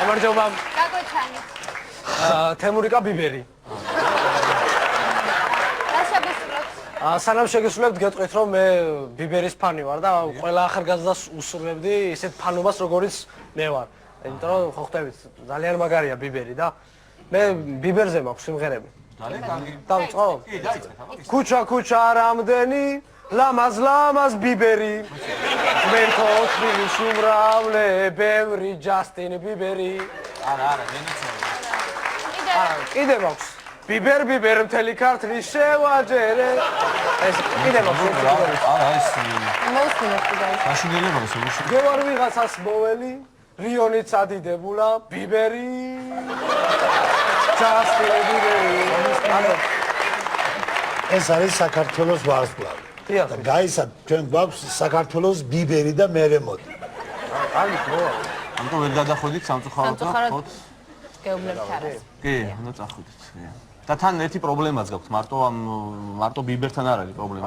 გამარჯობა. გაგოჩანი. თემურიკა ბიბერი. რა შეგესრულებთ? სანამ შეგესრულებთ, გეტყვით, რომ მე ბიბერის ფანი ვარ და ყველა ახალგაზრდას უსურვებდი ისეთ ფანობას, როგორიც მე ვარ. იმიტომ რომ ხო ხვდებით, ძალიან მაგარია ბიბერი და მე ბიბერზე მაქვს სიმღერები. ძალიან კარგი. დავიწყო? კი, დაიწყეთ. ქუჩა რამდენი ლამაზ ბიბერი. მენთო თბილისში უმრავლე ბევრი ჯასტინ ბიბერი. არა, გენიცოდი. კიდე მაქვს. ბიბერ მთელი ქართლის შევაჯერე. ეს კიდე მაქვს. არა, ეს მოусმინეთ კიდე. გაშინელებაა სულში. გევარ ვიღაცას მოველი, რიონით ადიდებულა ბიბერი. ჯასტინ ბიბერი. ეს არის საქართველოს ვარსკვლავი. დიახ. და გაიცად, ჩვენ გვაქვს საქართველოს ბიბერი და მერე მოდი. კარგი მოვა. ამიტომ ვერ გადახვიდით სამწუხაროდ და ხოთ. გეუბნებთ არას. კი, უნდა წახვიდეთ. და თან ერთი პრობლემაც გაქვთ, მარტო ბიბერთან არ არის პრობლემა.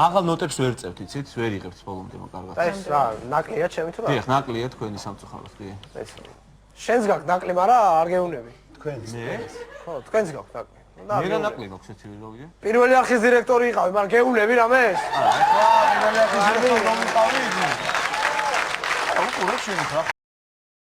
მაღალ ნოტებს ვერ წევთ, იცით, ვერ იღებთ ბოლომდე კარგად. და ეს რა, ნაკლია ჩემი თუ რა? დიახ, ნაკლია თქვენი სამწუხაროდ, კი. ეს. შენს გაქვს ნაკლი, მაგრამ არ გეუნები. თქვენს. ხო, თქვენს გაქვს ნაკლი. მე რა ნაკლი მაქვს ერთი ვიღავი? პირველი არხის დირექტორი იყავი, მაგრამ გეუნები რამეს? არა, ეხლა პირველი არხის დირექტორი რომ იყავი. აუ, ყურე შენ ხა.